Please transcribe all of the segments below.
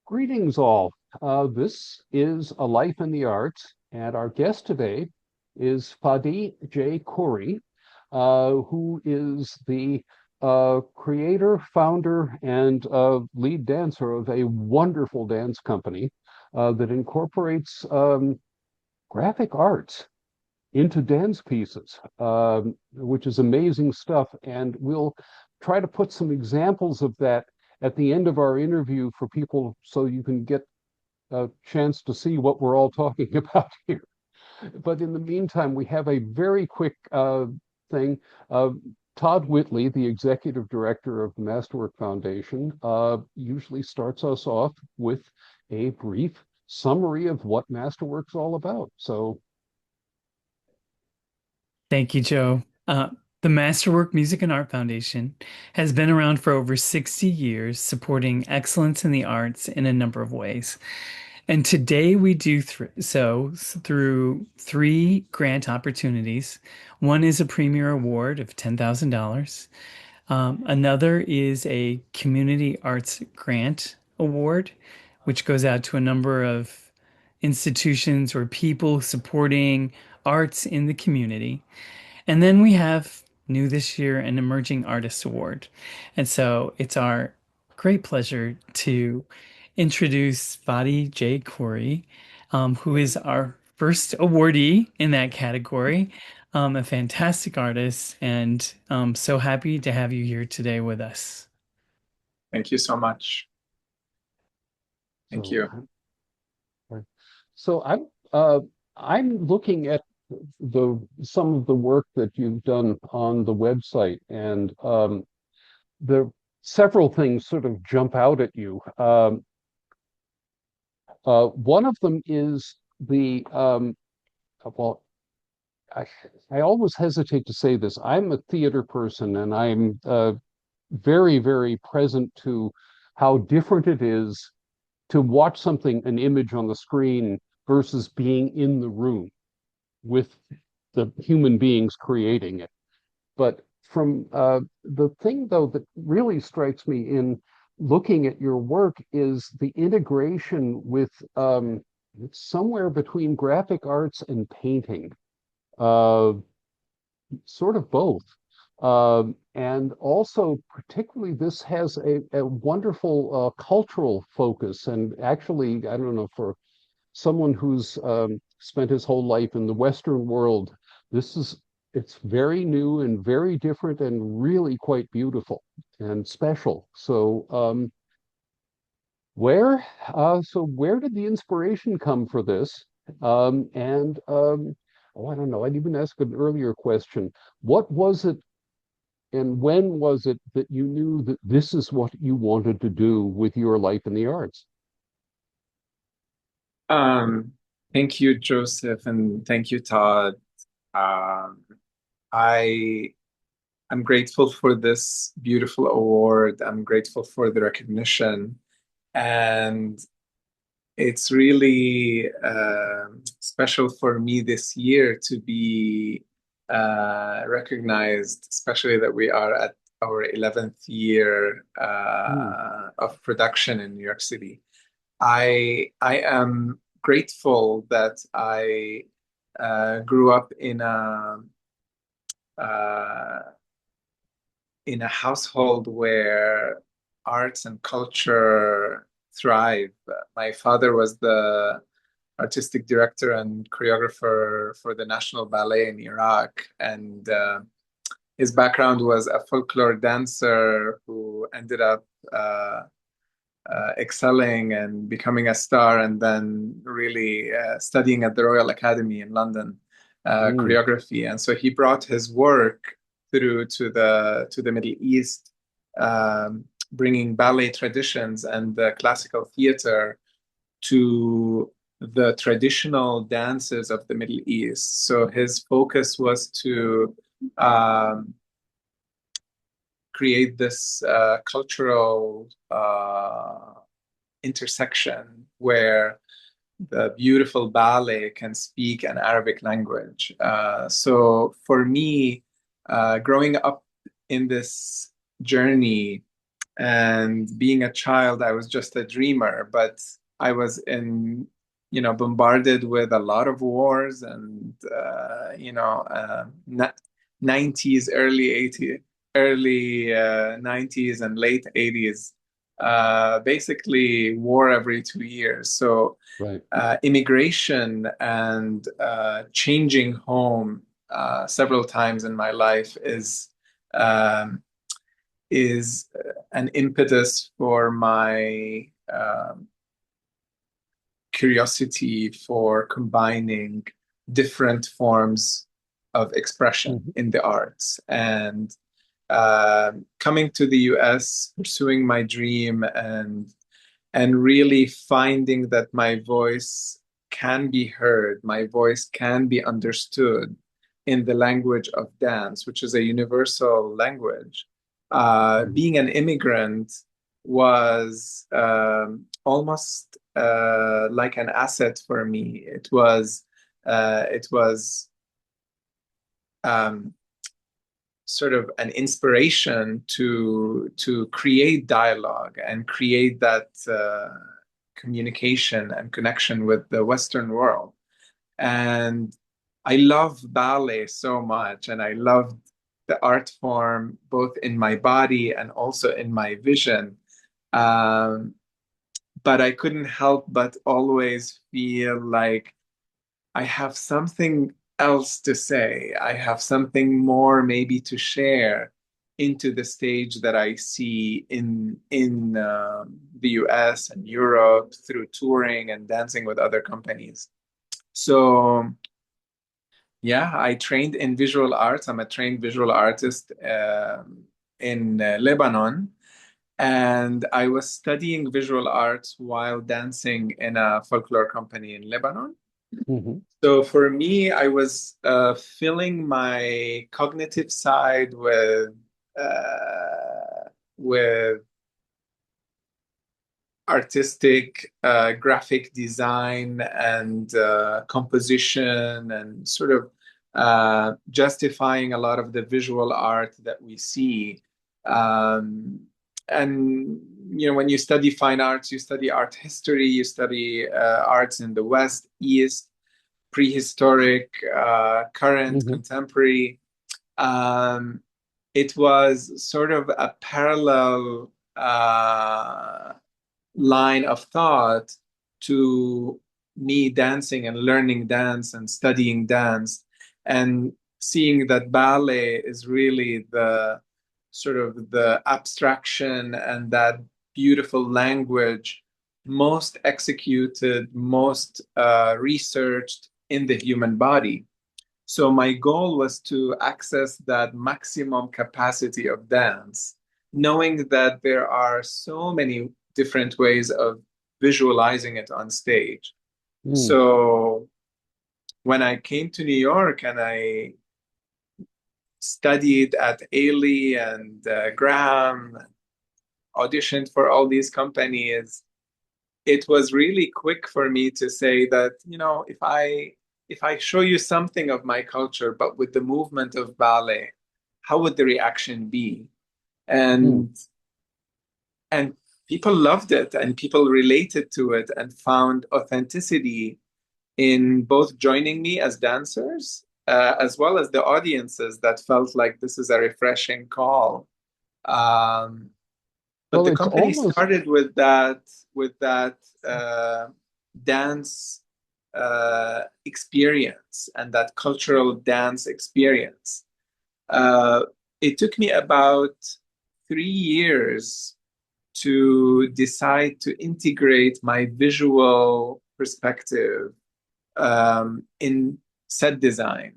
Greetings, all. This is A Life in the Arts, and our guest today is Fadi J. Khoury, who is the creator, founder, and lead dancer of a wonderful dance company that incorporates graphic arts into dance pieces, which is amazing stuff. And we'll try to put some examples of that at the end of our interview for people so you can get a chance to see what we're all talking about here. But in the meantime, we have a very quick thing. Todd Whitley, the executive director of the Masterwork Foundation, usually starts us off with a brief summary of what Masterwork's all about. So Thank you, Joe. The Masterwork Music and Art Foundation has been around for over 60 years, supporting excellence in the arts in a number of ways. And today we do through three grant opportunities. One is a Premier Award of $10,000. Another is a Community Arts Grant Award, which goes out to a number of institutions or people supporting arts in the community. And then we have new this year an Emerging Artist Award. And so it's our great pleasure to introduce Fadi J. Khoury, who is our first awardee in that category, a fantastic artist, and so happy to have you here today with us. Thank you so much. Thank so you. right. So I'm looking at the some of the work that you've done on the website, and the several things sort of jump out at you. One of them is the well, I, I always hesitate to say this. I'm a theater person, and I'm very, very present to how different it is to watch something, an image on the screen, versus being in the room with the human beings creating it. But from the thing, though, that really strikes me in looking at your work is the integration with it's somewhere between graphic arts and painting, uh, sort of both. And also, particularly, this has a wonderful cultural focus. And actually, I don't know, for someone who's spent his whole life in the Western world, this is it's very new and very different and really quite beautiful and special. So where did the inspiration come for this? And oh, I don't know. I'd even ask an earlier question. What was it and when was it that you knew that this is what you wanted to do with your life in the arts? Um, Thank you, Joseph, and thank you, Todd. Um, I I'm grateful for this beautiful award. I'm grateful for the recognition, and it's really special for me this year to be recognized, especially that we are at our 11th year Hmm. of production in New York City. I am grateful that I grew up uh, in a household where arts and culture thrive. My father was the artistic director and choreographer for the National Ballet in Iraq, and his background was a folklore dancer who ended up excelling and becoming a star, and then really studying at the Royal Academy in London, Mm. choreography. And so he brought his work through to the Middle East, bringing ballet traditions and the classical theater to the traditional dances of the Middle East. So his focus was to um, create this cultural intersection where the beautiful ballet can speak an Arabic language. So for me, growing up in this journey, And being a child, I was just a dreamer, but I was bombarded with a lot of wars and, 90s, early 80s, early 90s and late 80s. Basically, war every 2 years. So Right. immigration and changing home several times in my life um, is an impetus for my curiosity for combining different forms of expression Mhm. in the arts. And coming to the US, pursuing my dream, and really finding that my voice can be heard, my voice can be understood in the language of dance, which is a universal language. Mhm. Being an immigrant was almost like an asset for me. It was um, sort of an inspiration to create dialogue and create that communication and connection with the Western world. And I love ballet so much, and I loved the art form both in my body and also in my vision. Um, but I couldn't help but always feel like I have something else to say. I have something more maybe to share into the stage that I see in the US and Europe through touring and dancing with other companies. So yeah, I trained in visual arts. I'm a trained visual artist in Lebanon, and I was studying visual arts while dancing in a folklore company in Lebanon. Mhm. So for me, I was filling my cognitive side with artistic graphic design and composition and sort of justifying a lot of the visual art that we see. Um, and when you study fine arts, you study art history, you study arts in the West, East, prehistoric, current, Mhm. contemporary. Um, it was sort of a parallel line of thought to me dancing and learning dance and studying dance and seeing that ballet is really the sort of the abstraction and that beautiful language most executed, most researched in the human body. So my goal was to access that maximum capacity of dance, knowing that there are so many different ways of visualizing it on stage. Mm. So when I came to New York and I studied at Ailey and Graham, auditioned for all these companies, it was really quick for me to say that, if I show you something of my culture, but with the movement of ballet, how would the reaction be? Mm. And people loved it and people related to it and found authenticity in both joining me as dancers, as well as the audiences that felt like this is a refreshing call. Um, but Well, the it's company almost started with that dance experience and that cultural dance experience. Uh, it took me about 3 years to decide to integrate my visual perspective in set design.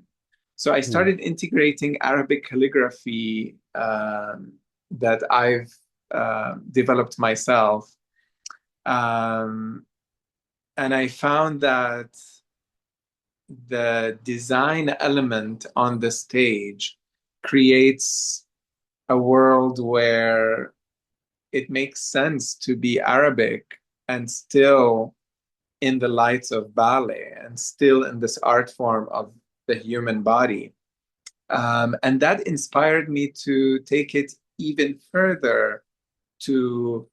So I mm. started integrating Arabic calligraphy that I've developed myself. Um, and I found that the design element on the stage creates a world where it makes sense to be Arabic and still in the lights of ballet and still in this art form of the human body. And that inspired me to take it even further to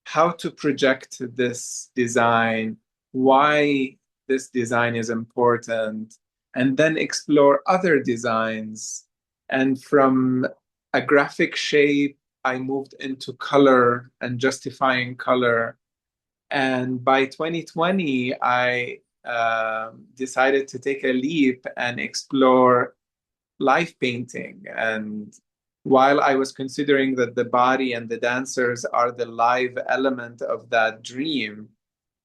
how to project this design, why this design is important, and then explore other designs. And from a graphic shape, I moved into color and justifying color. And by 2020, I decided to take a leap and explore live painting. And while I was considering that the body and the dancers are the live element of that dream,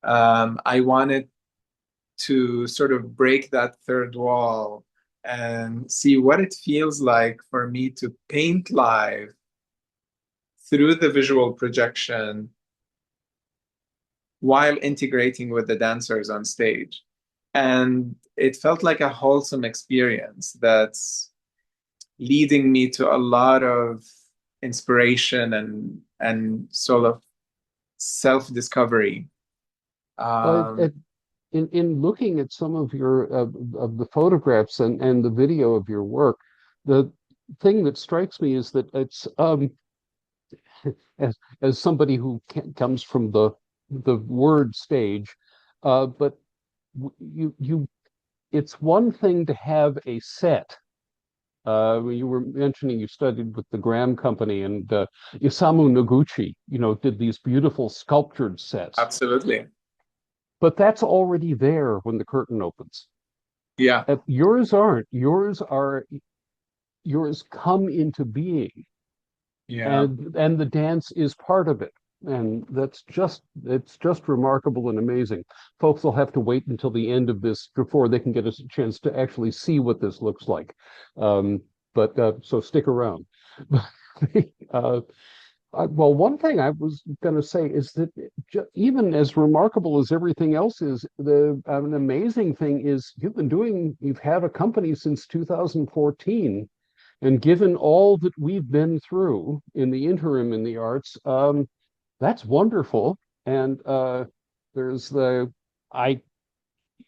I wanted to sort of break that third wall and see what it feels like for me to paint live through the visual projection while integrating with the dancers on stage. And it felt like a wholesome experience that's leading me to a lot of inspiration and sort of self-discovery. Well, Um, in looking at some of your of the photographs and the video of your work, the thing that strikes me is that it's as somebody who comes from the word stage, but you it's one thing to have a set. You were mentioning you studied with the Graham Company, and Isamu Noguchi, did these beautiful sculptured sets. Absolutely. But that's already there when the curtain opens. Yeah. Yours aren't. Yours come into being, Yeah. and the dance is part of it. And it's just remarkable and amazing. Folks will have to wait until the end of this before they can get a chance to actually see what this looks like. Um, but so stick around. uh, well, one thing I was going to say is that even as remarkable as everything else is, an amazing thing is you've had a company since 2014, and given all that we've been through in the interim in the arts, that's wonderful. And there's I,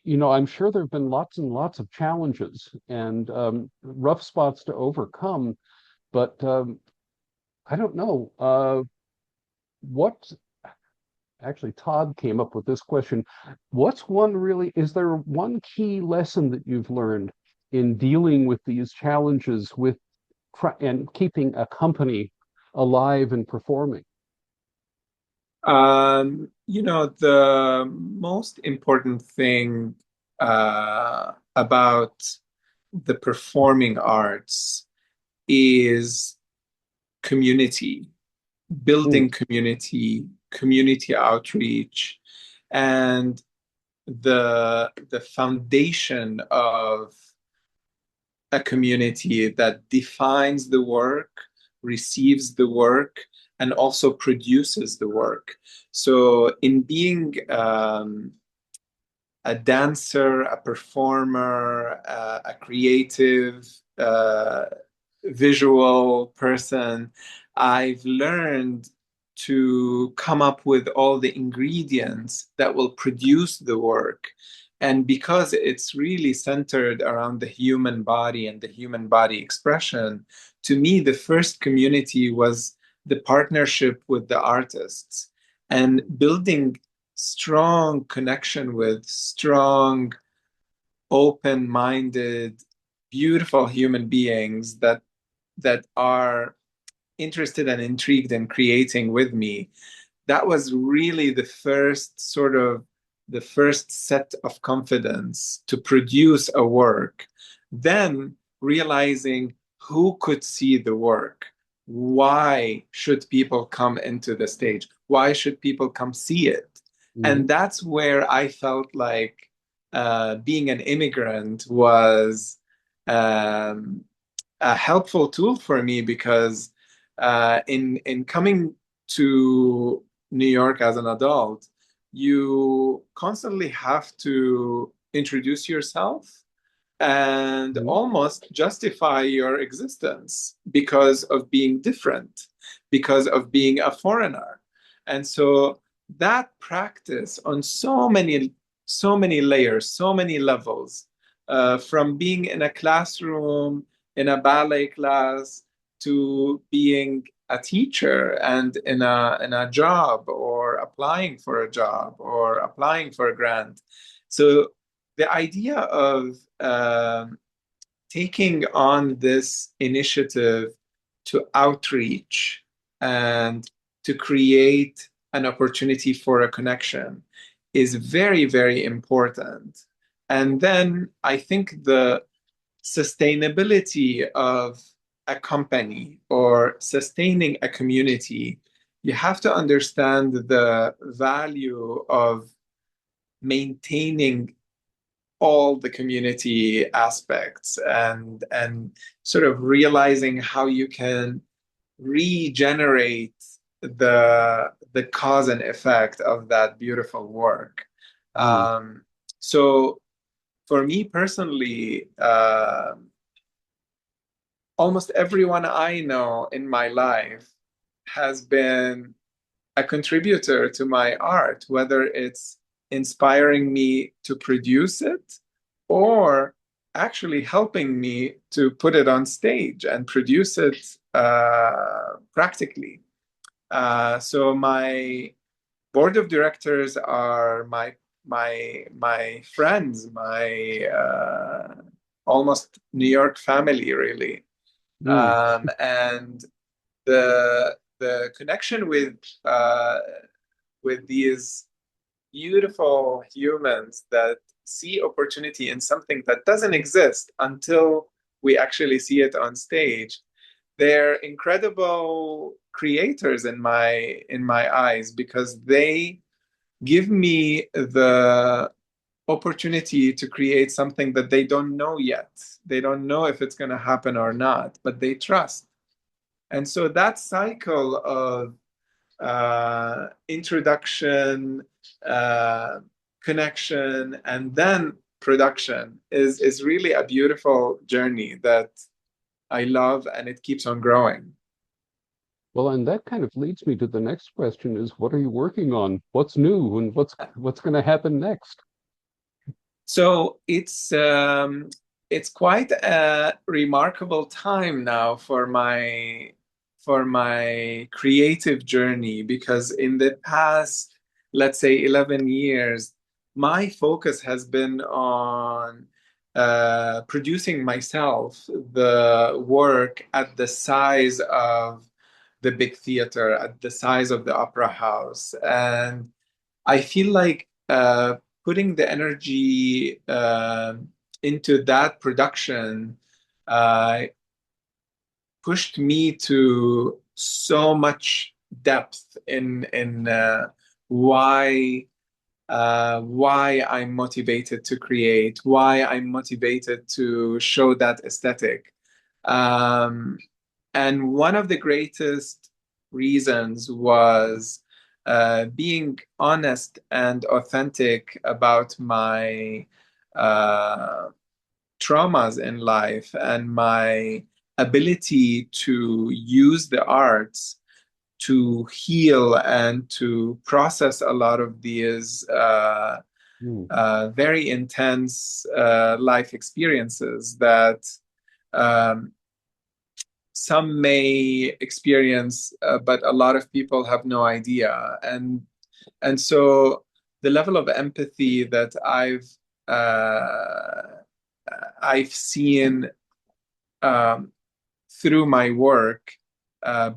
I'm sure there have been lots and lots of challenges and rough spots to overcome, but I don't know. What actually Todd came up with this question. Is there one key lesson that you've learned in dealing with these challenges and keeping a company alive and performing? The most important thing about the performing arts is community, Mm, building community, community outreach, and the foundation of a community that defines the work, receives the work, and also produces the work. So, in being a dancer, a performer, a creative, visual person, I've learned to come up with all the ingredients that will produce the work. And because it's really centered around the human body and the human body expression, to me, the first community was the partnership with the artists and building strong connection with strong, open-minded, beautiful human beings that are interested and intrigued in creating with me. That was really the first set of confidence to produce a work. Then realizing who could see the work. Why should people come into the stage? Why should people come see it? And mhm. that's where I felt like being an immigrant was um, a helpful tool for me because in coming to New York as an adult, you constantly have to introduce yourself and Mhm. almost justify your existence because of being different, because of being a foreigner. And so that practice on so many layers, so many levels, from being in a classroom, in a ballet class, to being a teacher and in a job, or applying for a job, or applying for a grant. So the idea of taking on this initiative to outreach and to create an opportunity for a connection is very, very important. And then I think the sustainability of a company or sustaining a community, you have to understand the value of maintaining all the community aspects, and sort of realizing how you can regenerate the cause and effect of that beautiful work. Mm. So for me personally, almost everyone I know in my life has been a contributor to my art, whether it's inspiring me to produce it or actually helping me to put it on stage and produce it practically. So my board of directors are my friends, my almost New York family, really. Mm. And the connection with these beautiful humans that see opportunity in something that doesn't exist until we actually see it on stage. They're incredible creators in my eyes, because they give me the opportunity to create something that they don't know yet. They don't know if it's going to happen or not, but they trust. And so that cycle of introduction, uh, connection, and then production is really a beautiful journey that I love, and it keeps on growing. Well, and that kind of leads me to the next question is what are you working on? What's new and what's going to happen next? So it's quite a remarkable time now for my creative journey, because in the past, let's say 11 years, my focus has been on producing myself the work at the size of the big theater, at the size of the opera house. And I feel like putting the energy into that production uh, pushed me to so much depth in why I'm motivated to create, why I'm motivated to show that aesthetic. Um, and one of the greatest reasons was being honest and authentic about my uh, traumas in life, and my ability to use the arts to heal and to process a lot of these Mm. very intense life experiences that um, some may experience, but a lot of people have no idea. And so the level of empathy that I've seen um, through my work,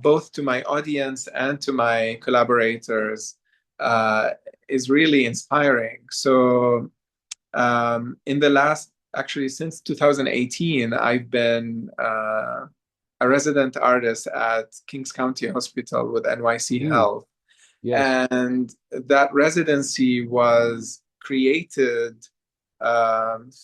both to my audience and to my collaborators, uh, is really inspiring. So in the last, actually since 2018, I've been a resident artist at Kings County Hospital with NYC Mm. Health. Yes. And that residency was created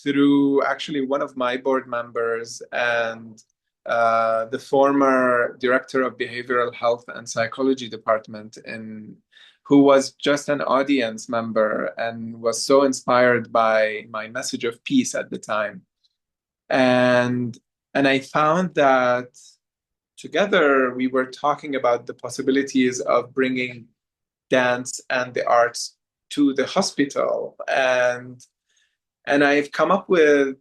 through actually one of my board members and the former director of behavioral health and psychology department, who was just an audience member and was so inspired by my message of peace at the time. And and I found that together we were talking about the possibilities of bringing dance and the arts to the hospital. And I've come up with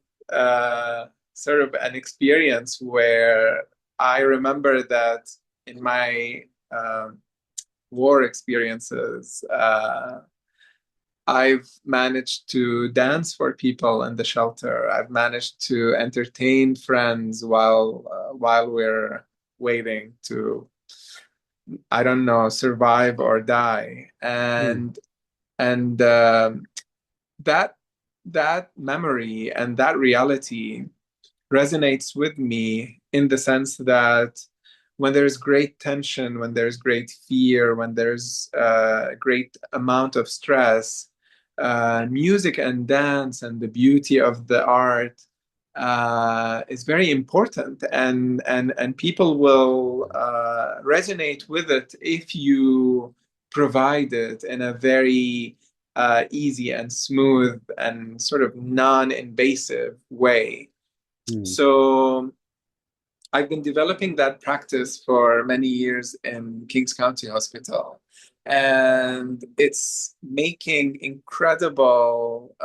sort of an experience where I remember that in my war experiences, I've managed to dance for people in the shelter. I've managed to entertain friends while we're waiting to, I don't know, survive or die. mm, And that that memory and that reality resonates with me in the sense that when there's great tension, when there's great fear, when there's a great amount of stress, music and dance and the beauty of the art is very important, and people will resonate with it if you provide it in a very easy and smooth and sort of non-invasive way. mm, So I've been developing that practice for many years in Kings County Hospital, and it's making incredible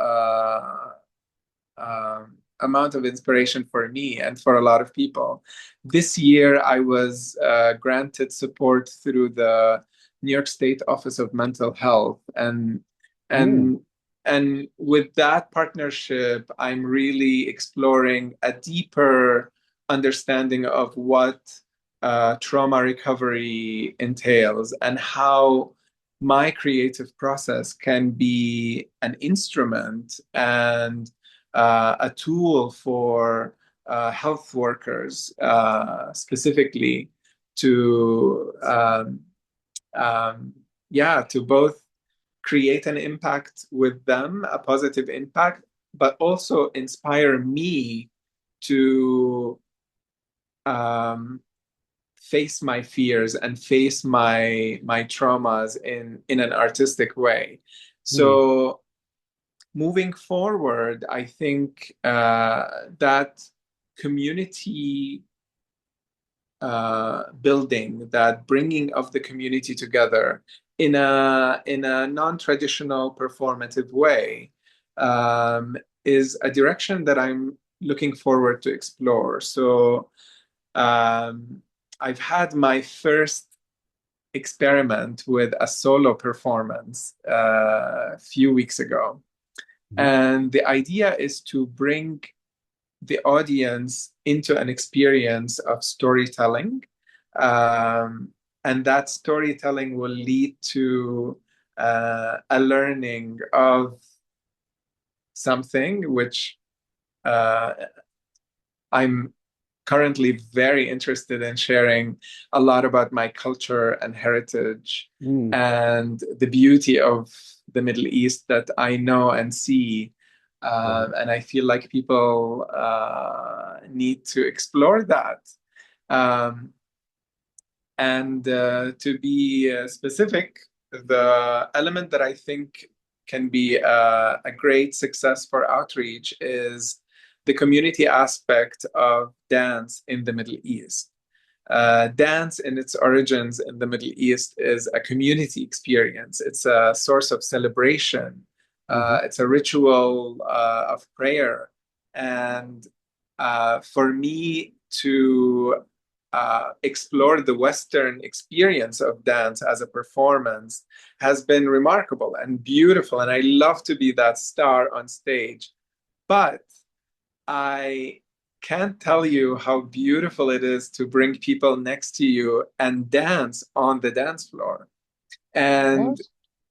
amount of inspiration for me and for a lot of people. This year, I was granted support through the New York State Office of Mental Health, mm, and and with that partnership, I'm really exploring a deeper understanding of what trauma recovery entails and how my creative process can be an instrument and a tool for health workers specifically to um, yeah, to both create an impact with them, a positive impact, but also inspire me to um, face my fears and face my traumas in an artistic way. mm, So moving forward, I think that community building, that bringing of the community together in a non-traditional performative way, is a direction that I'm looking forward to explore. So um, I've had my first experiment with a solo performance a few weeks ago. mhm, And the idea is to bring the audience into an experience of storytelling. Um, and that storytelling will lead to a learning of something which uh, I'm currently very interested in sharing a lot about my culture and heritage mm, and the beauty of the Middle East that I know and see. right, And I feel like people need to explore that. Um, and to be specific, the element that I think can be a great success for outreach is the community aspect of dance in the Middle East. Dance in its origins in the Middle East is a community experience. It's a source of celebration. mhm, It's a ritual of prayer. And for me to explore the Western experience of dance as a performance has been remarkable and beautiful. And I love to be that star on stage. But I can't tell you how beautiful it is to bring people next to you and dance on the dance floor. And,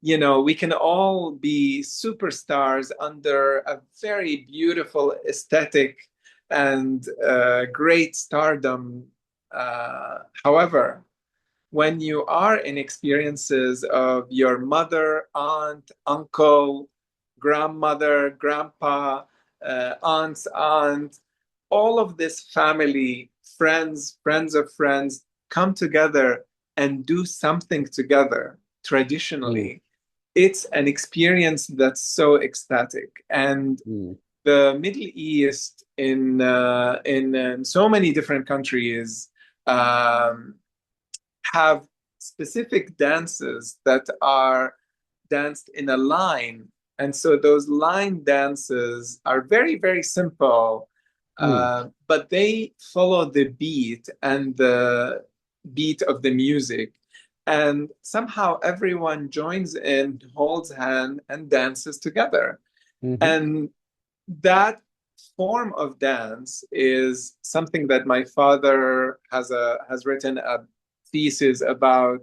yes, we can all be superstars under a very beautiful aesthetic and great stardom. However, when you are in experiences of your mother, aunt, uncle, grandmother, grandpa, aunt, all of this family, friends of friends come together and do something together mm, traditionally. It's an experience that's so ecstatic. And mm, the Middle East, in so many different countries, um, have specific dances that are danced in a line. And so those line dances are very, very simple, mm, but they follow the beat and beat of the music. And somehow everyone joins in, holds hand, and dances together. Hmm. And that form of dance is something that my father has written a thesis about.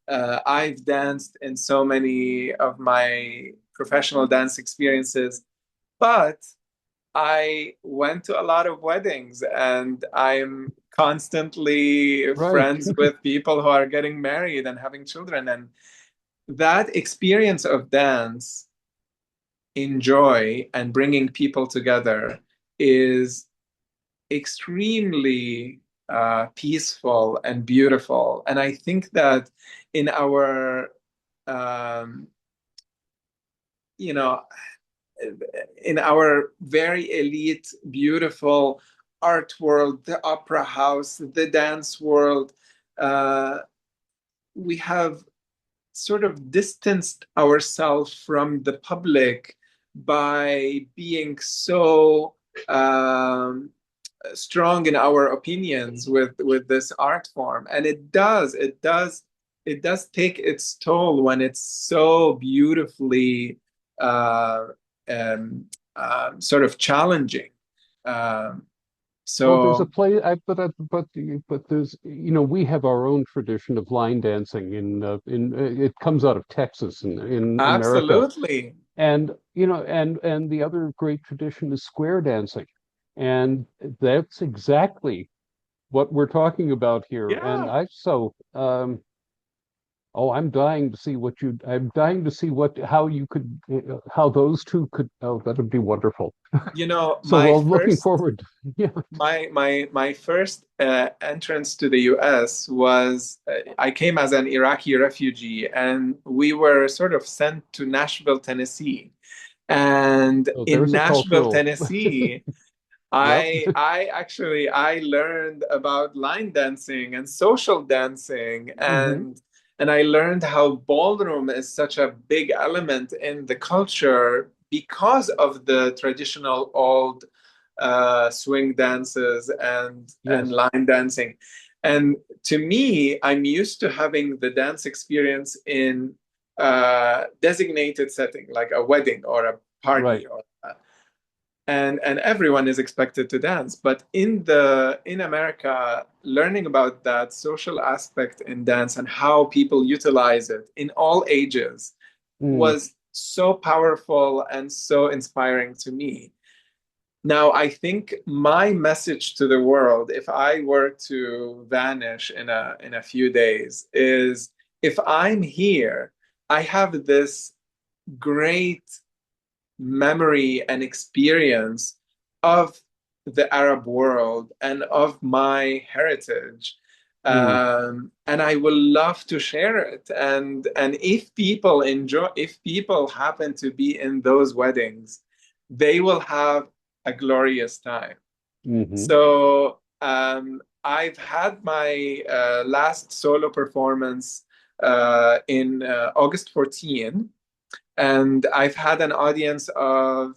I've danced in so many of my professional dance experiences, but I went to a lot of weddings and I'm constantly Right. friends with people who are getting married and having children. And that experience of dance in joy and bringing people together is extremely peaceful and beautiful. And I think that in our, um, you know, in our very elite, beautiful art world, the opera house, the dance world, uh, we have sort of distanced ourselves from the public by being so strong in our opinions with this art form, and it does take its toll when it's so beautifully uh, um, sort of challenging. Um, Well, there's a so play, but there's, we have our own tradition of line dancing it comes out of Texas in America. absolutely, And, and the other great tradition is square dancing. And that's exactly what we're talking about here. And yeah. I'm dying to see how those two could, oh, that would be wonderful. You know, So, well, looking forward. Yeah. my first entrance to the US was I came as an Iraqi refugee, and we were sort of sent to Nashville, Tennessee. And So in there's a Nashville, cultural, Tennessee, yep. I learned about line dancing and social dancing, Hmm. and I learned how ballroom is such a big element in the culture because of the traditional old swing dances and Yes. line dancing. And to me, I'm used to having the dance experience in a designated setting, like a wedding or a Right. party, and everyone is expected to dance. But in America, learning about that social aspect in dance and how people utilize it in all ages Mm. was so powerful and so inspiring to me. Now, I think my message to the world, if I were to vanish in a few days, is if I'm here, I have this great memory and experience of the Arab world and of my heritage. Mm. And I will love to share it. And if people enjoy, if people happen to be in those weddings, they will have a glorious time. Hmm. So I've had my last solo performance in August 14, and I've had an audience of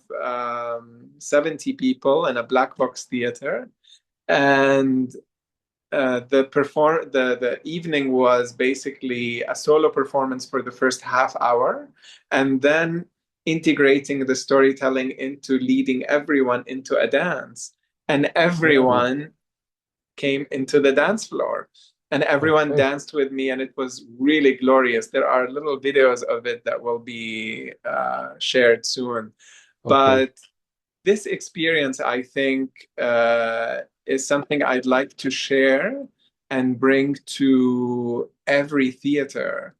70 people in a black box theater. And the evening was basically a solo performance for the first half hour, and then integrating the storytelling into leading everyone into a dance. And Wow. everyone came into the dance floor and everyone Okay. danced with me, and it was really glorious. There are little videos of it that will be shared soon. Okay. But this experience, I think, is something I'd like to share and bring to every theater.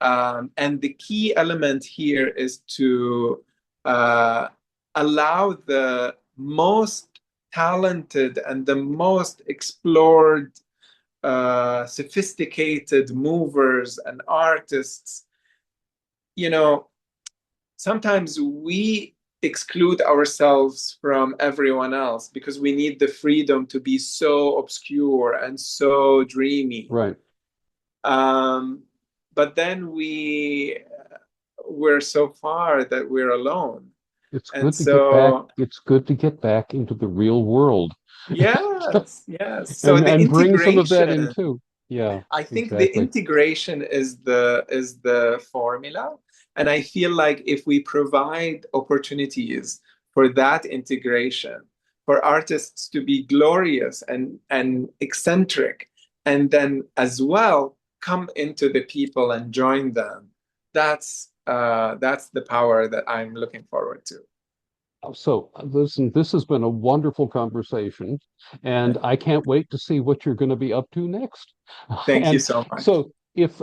And the key element here is to uh, allow the most talented and the most explored, sophisticated movers and artists. You know, sometimes we exclude ourselves from everyone else because we need the freedom to be so obscure and so dreamy. Right. Um, but then we're so far that we're alone. It's And good to get back. so, It's good to get back into the real world yes, yes. So and the bring some of that in integration, too. Yeah, I think the exactly. integration is the formula. And I feel like if we provide opportunities for that integration, for artists to be glorious and eccentric, and then as well come into the people and join them, that's the power that I'm looking forward to. So, listen, this has been a wonderful conversation, and I can't wait to see what you're going to be up to next. Thank you And so much. so, if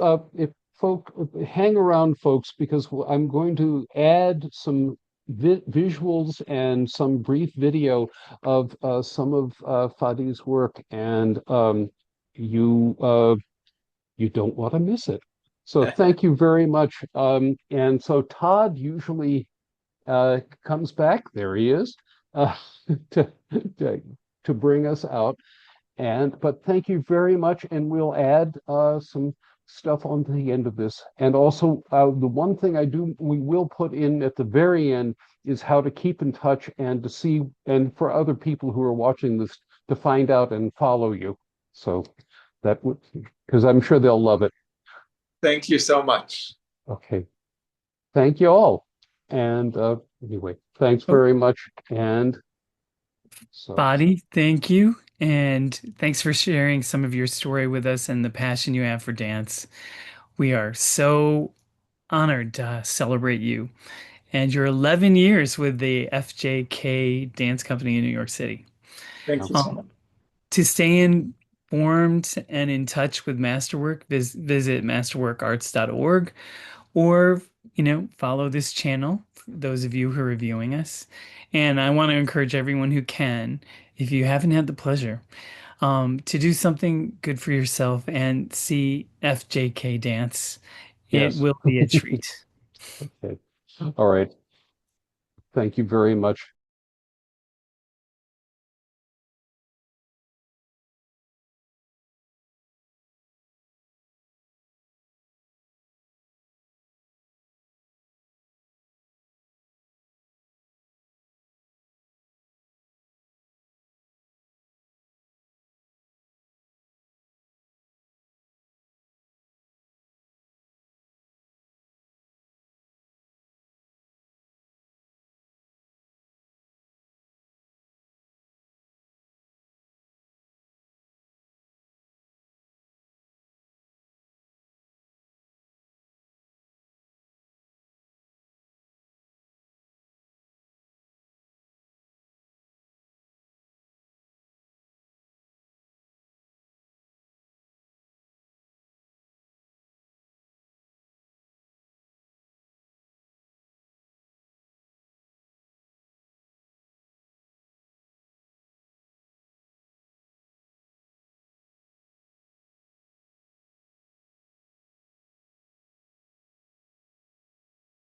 folk hang around, folks, because I'm going to add some visuals and some brief video of some of Fadi's work, and you you don't want to miss it. So, thank you very much. And so, Todd usually comes back. There he is, uh, to, to to bring us out. And but thank you very much, and we'll add some stuff on to the end of this. And also, the one thing we will put in at the very end is how to keep in touch and to see, and for other people who are watching this to find out and follow you. So that would, because I'm sure they'll love it. Thank you so much. Okay. Thank you all. And anyway, thanks Oh, very much. And so, Fadi, thank you. And thanks for sharing some of your story with us and the passion you have for dance. We are so honored to celebrate you and your 11 years with the FJK Dance Company in New York City. Thank you so much. Um, to stay informed and in touch with Masterwork, visit masterworkarts.org or, follow this channel, for those of you who are viewing us. And I want to encourage everyone who can, if you haven't had the pleasure, to do something good for yourself and see FJK dance. It yes. will be a treat. Okay. All right. Thank you very much.